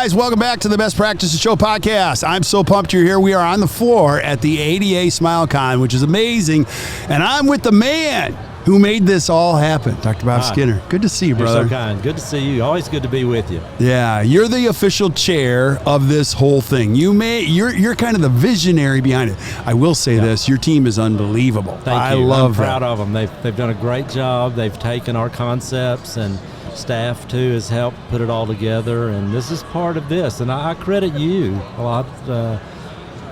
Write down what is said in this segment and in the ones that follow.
guys, welcome back to the Best Practices Show podcast. I'm so pumped you're here. We are on the floor at the ADA SmileCon, which is amazing. And I'm with the man who made this all happen, Dr. Bob Skinner. Good to see you, brother. You're so kind. Good to see you. Always good to be with you. Yeah, you're the official chair of this whole thing. You're kind of the visionary behind it. I will say this, your team is unbelievable. Thank you. I'm proud of them. They've done a great job. They've taken our concepts, and staff too has helped put it all together, and this is part of this. And I credit you a lot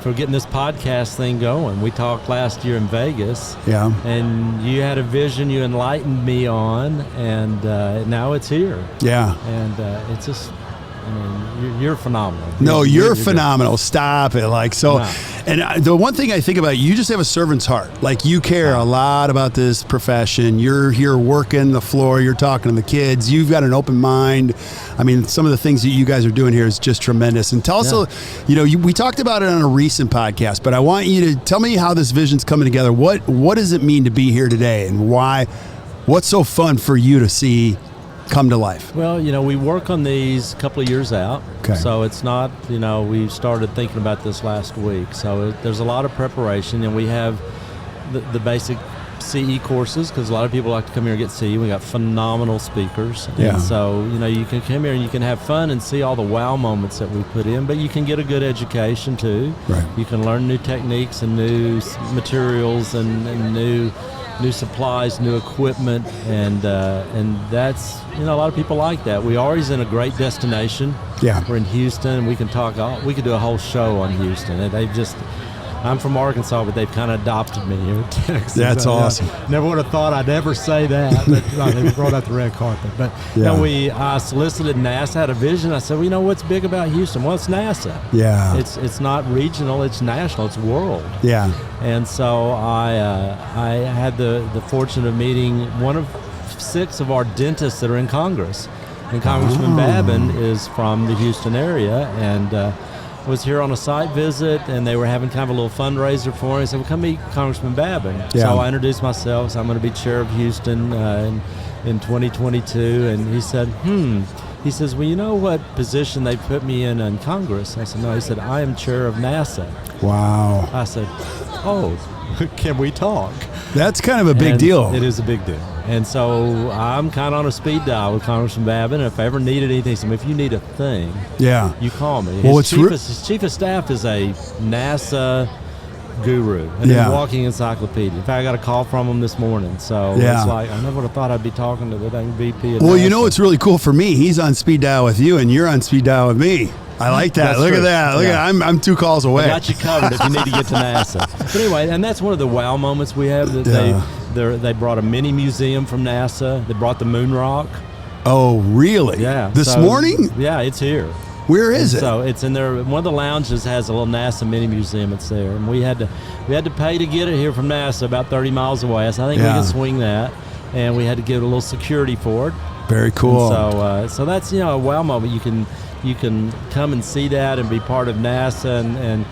for getting this podcast thing going. We talked last year in Vegas, and you had a vision you enlightened me on, and now it's here. Yeah. And it's just, I mean, you're phenomenal. You're phenomenal. Good. Stop it. No. And the one thing I think about, you just have a servant's heart. Like, you care a lot about this profession. You're here working the floor. You're talking to the kids. You've got an open mind. I mean, some of the things that you guys are doing here is just tremendous. And tell us, we talked about it on a recent podcast, but I want you to tell me how this vision's coming together. What does it mean to be here today, and why? What's so fun for you to see come to life? Well, we work on these a couple of years out. Okay. So it's not, we started thinking about this last week. So there's a lot of preparation, and we have the basic CE courses, because a lot of people like to come here and get CE. We got phenomenal speakers. Yeah. And so, you can come here and you can have fun and see all the wow moments that we put in, but you can get a good education too. Right. You can learn new techniques and new materials and new supplies, new equipment, and that's, a lot of people like that. We are always in a great destination. Yeah. We're in Houston. We can we could do a whole show on Houston. I'm from Arkansas, but they've kind of adopted me here in Texas. That's awesome. Never would have thought I'd ever say that, but they brought out the red carpet. But I solicited NASA, had a vision. I said, what's big about Houston? Well, it's NASA. Yeah. It's not regional, it's national, it's world. Yeah. And so I had the fortune of meeting one of 6 of our dentists that are in Congress. And Congressman Babin is from the Houston area, and was here on a site visit, and they were having kind of a little fundraiser for him. He said, well, come meet Congressman Babin. Yeah. So I introduced myself. So I'm going to be chair of Houston in 2022. And he said, He says, well, you know what position they put me in Congress? I said, no. He said, I am chair of NASA. Wow. I said, oh, can we talk? That's kind of a big deal. It is a big deal. And so I'm kind of on a speed dial with Congressman Babin. If I ever needed anything, so if you need a thing, you call me. Well, his chief of staff is a NASA guru and a walking encyclopedia. In fact, I got a call from him this morning. So it's like, I never would have thought I'd be talking to the dang VP of NASA. It's really cool for me. He's on speed dial with you, and you're on speed dial with me. I like that. Look at that. Look at that. I'm 2 calls away. I got you covered if you need to get to NASA. But anyway, and that's one of the wow moments we have. That they brought a mini museum from NASA. They brought the moon rock. Oh, really? Yeah. This morning? Yeah, it's here. Where is it? So it's in there. One of the lounges has a little NASA mini museum. It's there, and we had to pay to get it here from NASA, about 30 miles away. So I think we can swing that, and we had to give a little security for it. Very cool. And so that's a wow moment. You can come and see that and be part of NASA, and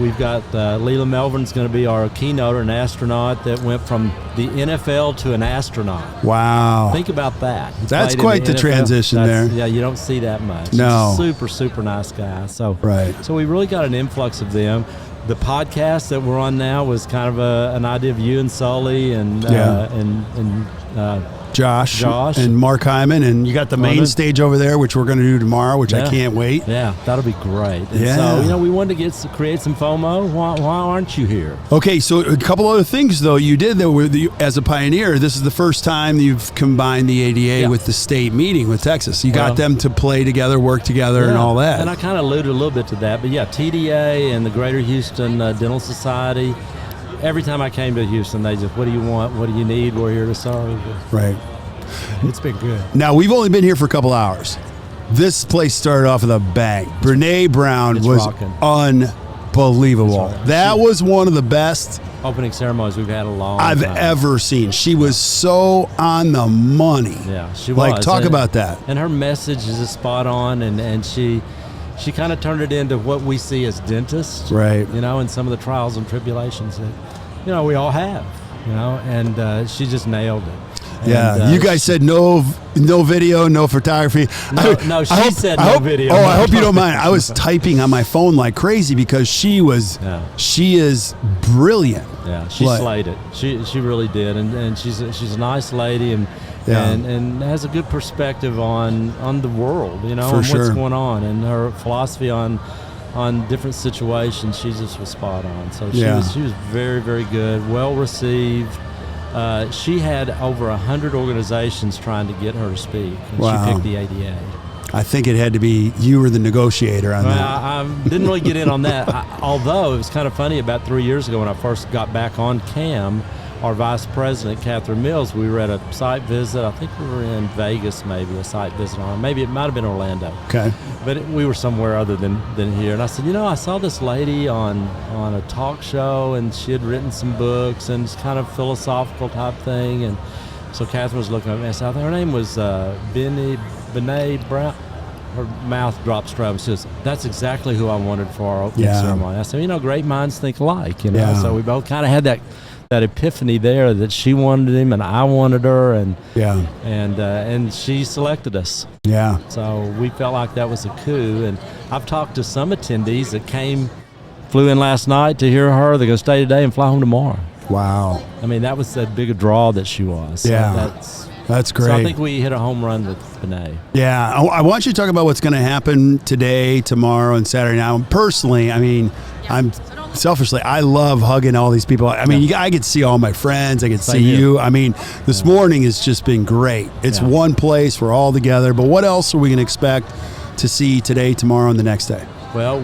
we've got Leela Melvin's going to be our keynoter, an astronaut that went from the NFL to an astronaut. Wow. Think about that. That's quite the transition there. Yeah, you don't see that much. No. He's a super, super nice guy. So we really got an influx of them. The podcast that we're on now was kind of an idea of you and Sully and Josh and Mark Hyman, and you got the main stage over there, which we're going to do tomorrow, which I can't wait. Yeah, that'll be great. And so, we wanted to create some FOMO. Why aren't you here? Okay, so a couple other things, though. You did, as a pioneer, this is the first time you've combined the ADA with the state meeting with Texas. You got them to play together, work together, and all that. And I kind of alluded a little bit to that. But TDA and the Greater Houston Dental Society, every time I came to Houston, they just, what do you want? What do you need? We're here to serve. Right. It's been good. Now, we've only been here for a couple hours. This place started off with a bang. Brene Brown was unbelievable. Right. That was one of the best opening ceremonies we've had a long time. I've ever seen. She was so on the money. Yeah, she was. Talk about that. And her message is spot on, and she kind of turned it into what we see as dentists. Right. And some of the trials and tribulations that, we all have, and she just nailed it. Yeah. You guys said no video, no photography. She said no video. Oh, I hope you don't mind. I was typing on my phone like crazy because she is brilliant. Yeah, she slayed it. She really did, and she's a nice lady, and has a good perspective on the world, and what's going on, and her philosophy on different situations. She just was spot on. So she was very, very good, well received. She had over 100 organizations trying to get her to speak, and she picked the ADA. I think it had to be you were the negotiator on that. I didn't really get in on that, although it was kind of funny. About 3 years ago when I first got back on CAM, our vice president, Catherine Mills, we were at a site visit. I think we were in Vegas, maybe, a site visit on. Maybe it might have been Orlando. Okay. But we were somewhere other than here. And I said, I saw this lady on a talk show, and she had written some books, and it's kind of philosophical type thing. And so Catherine was looking at me. I said, her name was Benet Brown. Her mouth dropped straight. She says, that's exactly who I wanted for our opening ceremony. I said, great minds think alike. So we both kind of had that epiphany there that she wanted him and I wanted her, and she selected us. Yeah. So we felt like that was a coup. And I've talked to some attendees that flew in last night to hear her. They're going to stay today and fly home tomorrow. Wow. I mean, that was that big a draw that she was. So that's great. So I think we hit a home run with Benet. Yeah. I want you to talk about what's going to happen today, tomorrow, and Saturday. Now, personally, selfishly, I love hugging all these people. I get to see all my friends. I get to see you. This morning has just been great. It's one place. We're all together. But what else are we going to expect to see today, tomorrow, and the next day? Well,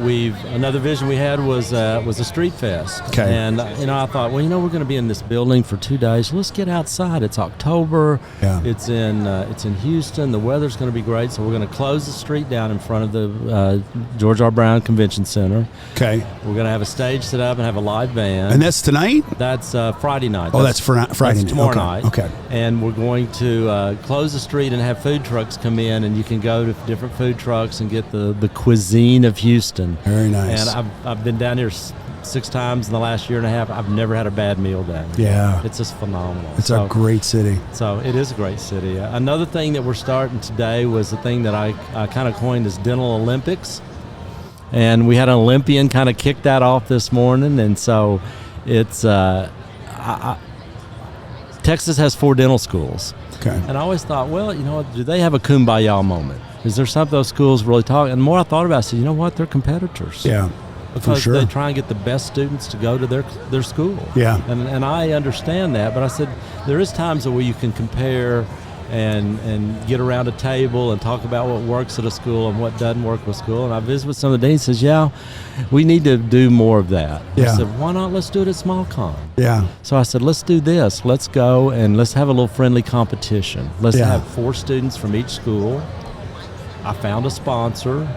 another vision we had was a street fest. Okay. And I thought, we're going to be in this building for 2 days. Let's get outside. It's October. Yeah. It's in Houston. The weather's going to be great. So we're going to close the street down in front of the George R. Brown Convention Center. Okay. We're going to have a stage set up and have a live band. And that's tonight? That's Friday night. Oh, that's Friday night. That's tomorrow night. Okay. And we're going to close the street and have food trucks come in, and you can go to different food trucks and get the cuisine of Houston. Very nice. And I've been down here 6 times in the last year and a half. I've never had a bad meal down here. Yeah. It's just phenomenal. It's a great city. So it is a great city. Another thing that we're starting today was the thing that I kind of coined as Dental Olympics. And we had an Olympian kind of kick that off this morning. And so it's Texas has 4 dental schools. Okay. And I always thought, do they have a kumbaya moment? Is there something those schools really talk? And the more I thought about it, I said, you know what? They're competitors. Yeah. Because they try and get the best students to go to their school. Yeah. And I understand that, but I said there is times where you can compare and get around a table and talk about what works at a school and what doesn't work with school. And I visited with some of the deans and says, we need to do more of that. Yeah. I said, why not? Let's do it at SmileCon. Yeah. So I said, let's do this. Let's go and let's have a little friendly competition. Let's have 4 students from each school. I found a sponsor,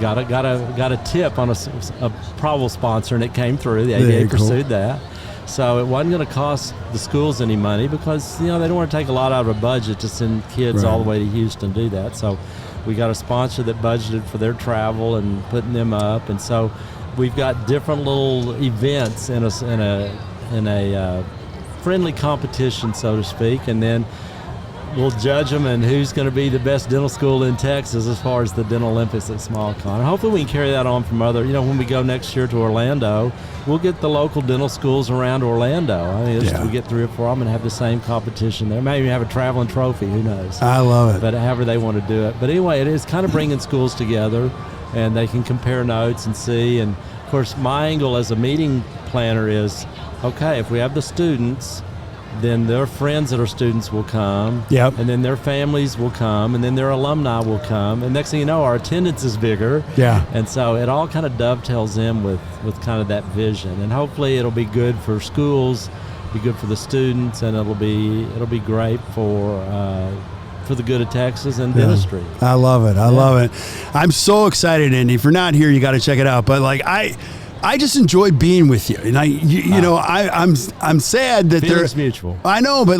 got a tip on a probable sponsor, and it came through. The ADA pursued that. So it wasn't going to cost the schools any money because, they don't want to take a lot out of a budget to send kids all the way to Houston to do that. So we got a sponsor that budgeted for their travel and putting them up. And so we've got different little events in a friendly competition, so to speak, and then we'll judge them and who's going to be the best dental school in Texas as far as the Dental Olympics at SmileCon. And hopefully we can carry that on from other, when we go next year to Orlando, we'll get the local dental schools around Orlando. We get 3 or 4 of them and have the same competition there. Maybe have a traveling trophy, who knows. I love it. But however they want to do it. But anyway, it is kind of bringing schools together, and they can compare notes and see. And of course, my angle as a meeting planner is, okay, if we have the students, then their friends that are students will come, and then their families will come, and then their alumni will come, and next thing you know, our attendance is bigger, and so it all kind of dovetails in with kind of that vision, and hopefully it'll be good for schools, be good for the students, and it'll be great for the good of Texas and dentistry. I love it. I love it. I'm so excited, Andy. If you're not here, you got to check it out. But I just enjoy being with you, and I'm sad that feelings mutual. I know, but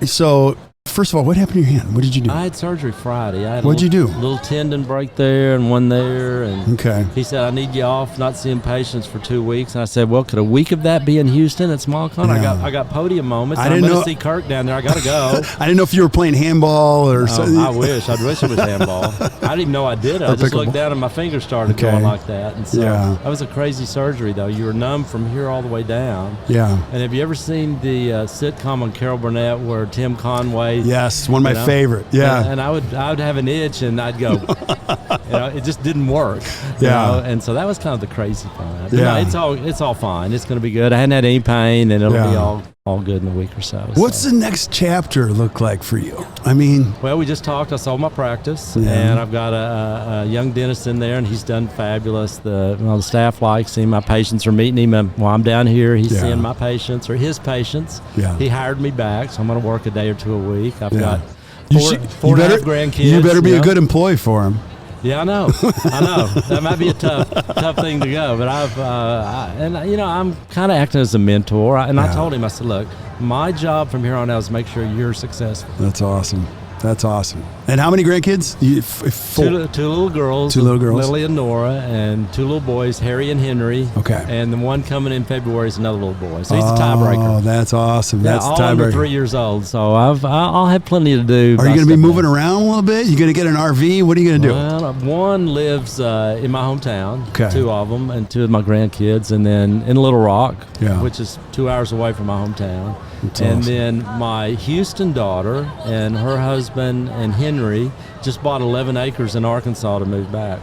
so First of all, what happened to your hand? What did you do? I had surgery Friday. I had What'd you do? A little tendon break there and one there. And Okay. he said, I need you off, not seeing patients for 2 weeks. And I said, well, could a week of that be in Houston at SmileCon? Yeah. I got podium moments. I I'm didn't going know- to see Kirk down there. I got to go. I didn't know if you were playing handball or something. I wish it was handball. I didn't even know I did it. I just looked down and my fingers started going like that. And so that was a crazy surgery, though. You were numb from here all the way down. Yeah. And have you ever seen the sitcom on Carol Burnett where Tim Conway? Yes, one of my favorite. Yeah. And I would have an itch and I'd go, it just didn't work. You know? And so that was kind of the crazy part. Yeah. It's all fine. It's going to be good. I hadn't had any pain and it'll be all good in a week or so. What's the next chapter look like for you? I mean, well, we just talked. I sold my practice, and I've got a young dentist in there, and he's done fabulous. The staff likes him. My patients are meeting him, and while I'm down here, he's seeing my patients or his patients. Yeah. He hired me back, so I'm going to work a day or two a week. I've got you four and a half grandkids. You better be a good employee for him. Yeah, I know. That might be a tough thing to go, but I'm kind of acting as a mentor. I told him, I said, look, my job from here on out is make sure you're successful. That's awesome. That's awesome. And how many grandkids? Two little girls. Lily and Nora, and 2 little boys, Harry and Henry. Okay. And the one coming in February is another little boy. So he's the tiebreaker. Oh, that's awesome. That's all under 3 years old. So I'll have plenty to do. Are you going to be moving around a little bit? You going to get an RV? What are you going to do? Well, one lives in my hometown. Okay. 2 of them, and 2 of my grandkids, and then in Little Rock, which is 2 hours away from my hometown. That's and awesome. then my Houston daughter and her husband and Henry just bought 11 acres in Arkansas to move back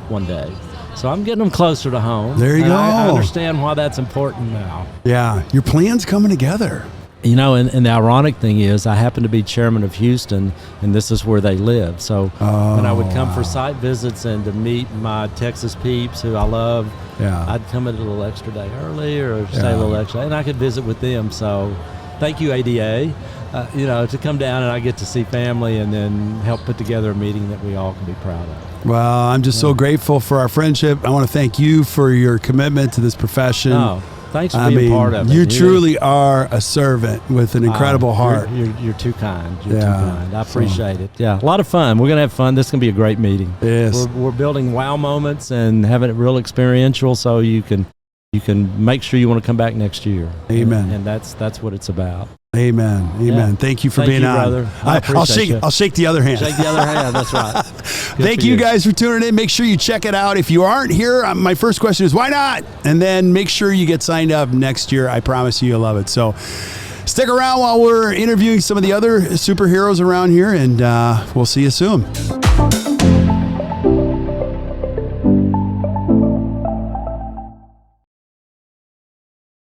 one day. So I'm getting them closer to home. There you go. I understand why that's important now. Yeah, your plan's coming together. You know, and the ironic thing is I happen to be chairman of Houston, and this is where they live. So when I would come for site visits and to meet my Texas peeps who I love, I'd come a little extra day early or stay a little extra, and I could visit with them. So thank you, ADA, to come down and I get to see family and then help put together a meeting that we all can be proud of. Well, I'm just so grateful for our friendship. I want to thank you for your commitment to this profession. Oh, thanks for being part of it. You truly are a servant with an incredible heart. You're too kind. You're too kind. I appreciate it. Yeah, a lot of fun. We're going to have fun. This is going to be a great meeting. Yes. We're building wow moments and having it real experiential so you can make sure you want to come back next year. Amen. And that's what it's about. Amen. Amen. Yeah. Thank you for being on. Brother. I'll shake the other hand. Shake the other hand. That's right. Thank you guys for tuning in. Make sure you check it out. If you aren't here, my first question is why not? And then make sure you get signed up next year. I promise you'll love it. So stick around while we're interviewing some of the other superheroes around here, and we'll see you soon.